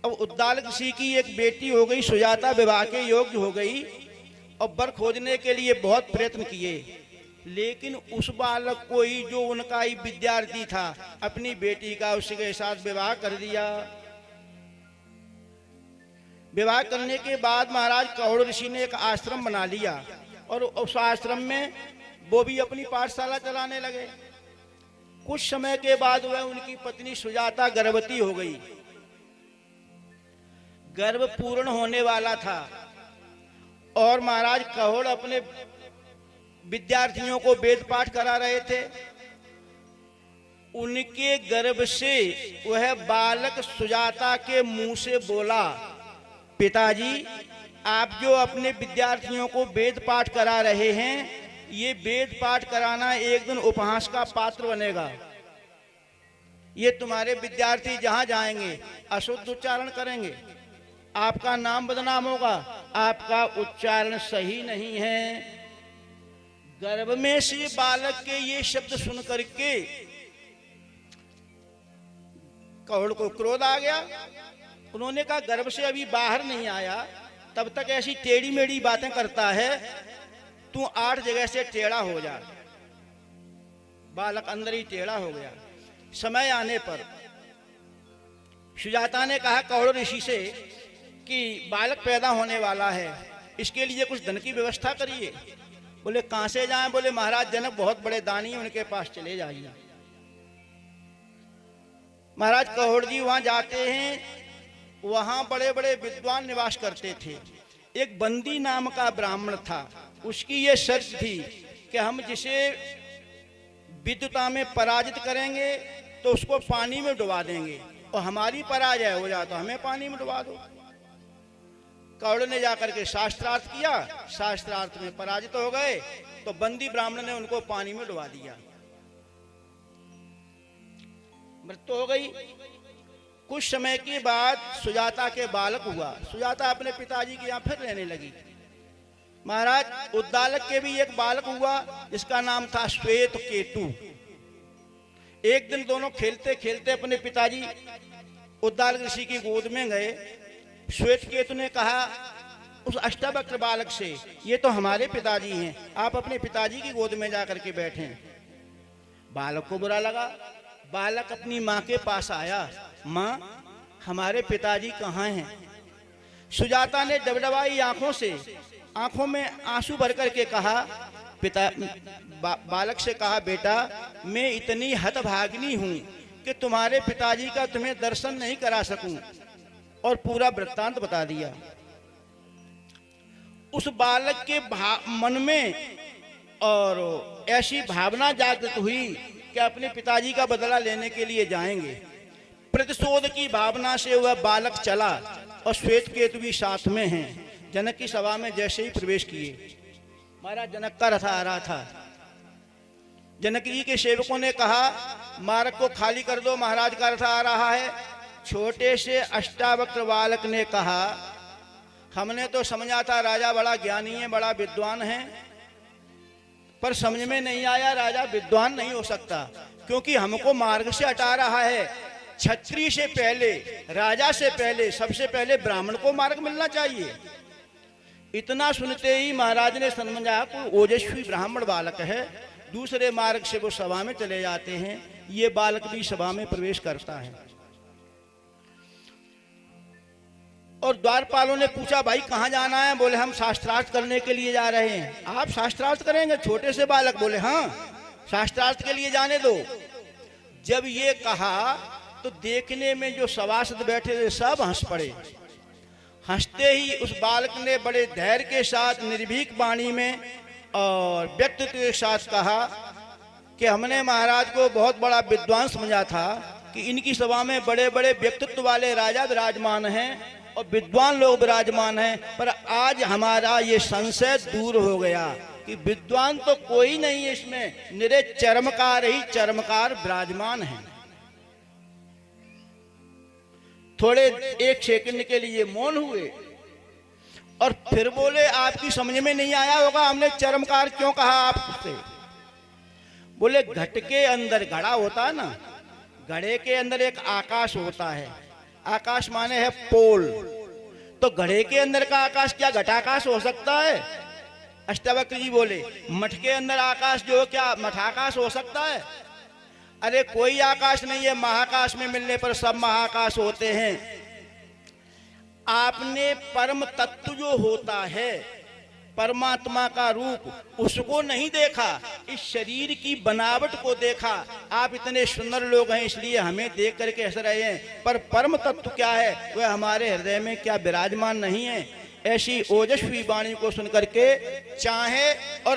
अब उद्दालक ऋषि की एक बेटी हो गई सुजाता, विवाह के योग्य हो गई और वर खोजने के लिए बहुत प्रयत्न किए, लेकिन उस बालक को ही, जो उनका ही विद्यार्थी था, अपनी बेटी का उसके साथ विवाह कर दिया। विवाह करने के बाद महाराज कौड़ ऋषि ने एक आश्रम बना लिया और उस आश्रम में वो भी अपनी पाठशाला चलाने लगे। कुछ समय के बाद वह उनकी पत्नी सुजाता गर्भवती हो गई। गर्भ पूर्ण होने वाला था और महाराज कौड़ अपने विद्यार्थियों को वेद पाठ करा रहे थे। उनके गर्भ से वह बालक सुजाता के मुंह से बोला, पिताजी, आप जो अपने विद्यार्थियों को वेद पाठ करा रहे हैं, ये वेद पाठ कराना एक दिन उपहास का पात्र बनेगा। ये तुम्हारे विद्यार्थी जहां जाएंगे अशुद्ध उच्चारण करेंगे, आपका नाम बदनाम होगा, आपका उच्चारण सही नहीं है। गर्भ में से बालक के ये शब्द सुन करके कौड़ को क्रोध आ गया। उन्होंने कहा, गर्भ से अभी बाहर नहीं आया, तब तक ऐसी टेढ़ी मेढ़ी बातें करता है, तू 8 जगह से टेढ़ा हो जा। बालक अंदर ही टेढ़ा हो गया। समय आने पर सुजाता ने कहा कौड़ ऋषि से कि बालक पैदा होने वाला है, इसके लिए कुछ धन की व्यवस्था करिए। बोले कहां से जाएं? बोले महाराज जनक बहुत बड़े दानी, उनके पास चले जाइए। महाराज कौड़ जी वहां जाते हैं। वहां बड़े बड़े विद्वान निवास करते थे। एक बंदी नाम का ब्राह्मण था। उसकी ये शर्त थी कि हम जिसे विद्युता में पराजित करेंगे तो उसको पानी में डुबा देंगे, और हमारी पराजय हो जाए तो हमें पानी में डुबा दो। कौड़ ने जाकर के शास्त्रार्थ किया, शास्त्रार्थ में पराजित हो गए तो बंदी ब्राह्मण ने उनको पानी में डुबा दिया, मृत्यु हो गई। कुछ समय के बाद सुजाता के बालक हुआ। सुजाता अपने पिताजी के यहाँ फिर रहने लगी। महाराज उद्दालक के भी एक बालक हुआ जिसका नाम था श्वेत केतु। एक दिन दोनों खेलते खेलते अपने पिताजी उद्दालक ऋषि की गोद में गए। श्वेत केतु ने कहा उस अष्टावक्र बालक से, ये तो हमारे पिताजी हैं, आप अपने पिताजी की गोद में जाकर के बैठें। बालक को बुरा लगा। बालक अपनी माँ के पास आया, माँ हमारे पिताजी कहाँ हैं? सुजाता ने डबडबाई आंखों से, आंखों में आंसू भर करके कहा, बालक से कहा, बेटा मैं इतनी हतभागिनी हूं कि तुम्हारे पिताजी का तुम्हें दर्शन नहीं करा सकूं, और पूरा वृत्तांत बता दिया। उस बालक के मन में और ऐसी भावना जागृत हुई कि अपने पिताजी का बदला लेने के लिए जाएंगे। प्रतिशोध की भावना से वह बालक चला और श्वेत केतु भी साथ में हैं। जनक की सभा में जैसे ही प्रवेश किए, महाराज जनक का रथ आ रहा था। जनक जी के सेवकों ने कहा, मार्ग को खाली कर दो, महाराज का रथ आ रहा है। छोटे से अष्टावक्र बालक ने कहा, हमने तो समझा था राजा बड़ा ज्ञानी है, बड़ा विद्वान है, पर समझ में नहीं आया राजा विद्वान नहीं हो सकता, क्योंकि हमको मार्ग से हटा रहा है। क्षत्रिय से पहले, राजा से पहले, सबसे पहले ब्राह्मण को मार्ग मिलना चाहिए। इतना सुनते ही महाराज ने समझा कोई ओजस्वी ब्राह्मण बालक है, दूसरे मार्ग से वो सभा में चले जाते हैं। ये बालक भी सभा में प्रवेश करता है। और द्वारपालों ने पूछा, भाई कहाँ जाना है? बोले हम शास्त्रार्थ करने के लिए जा रहे हैं। आप शास्त्रार्थ करेंगे? छोटे से बालक बोले हाँ, शास्त्रार्थ के लिए जाने दो। जब ये कहा तो देखने में जो सभासद बैठे थे सब हंस पड़े। हंसते ही उस बालक ने बड़े धैर्य के साथ निर्भीक वाणी में और व्यक्तित्व के साथ कहा कि हमने महाराज को बहुत बड़ा विद्वान समझा था कि इनकी सभा में बड़े बड़े व्यक्तित्व वाले राजा विराजमान हैं और विद्वान लोग विराजमान हैं, पर आज हमारा ये संशय दूर हो गया कि विद्वान तो कोई नहीं है इसमें, निरे चर्मकार ही चर्मकार विराजमान हैं। थोड़े एक सेकंड के लिए मौन हुए और फिर बोले, आपकी समझ में नहीं आया होगा हमने चर्मकार क्यों कहा आपसे। बोले घट के अंदर घड़ा होता है ना, घड़े के अंदर एक आकाश होता है, आकाश माने है पोल। तो घड़े के अंदर का आकाश क्या घटाकाश हो सकता है? अष्टावक्र जी बोले मठ के अंदर आकाश जो क्या मठाकाश हो सकता है? अरे कोई आकाश नहीं है, महाकाश में मिलने पर सब महाकाश होते हैं। आपने परम तत्व जो होता है, परमात्मा का रूप, उसको नहीं देखा, इस शरीर की बनावट को देखा। आप इतने सुंदर लोग हैं इसलिए हमें देख करके हंस रहे हैं, पर परम तत्व क्या है वह हमारे हृदय में क्या विराजमान नहीं है? ऐसी ओजस्वी वाणी को सुनकर के चाहे और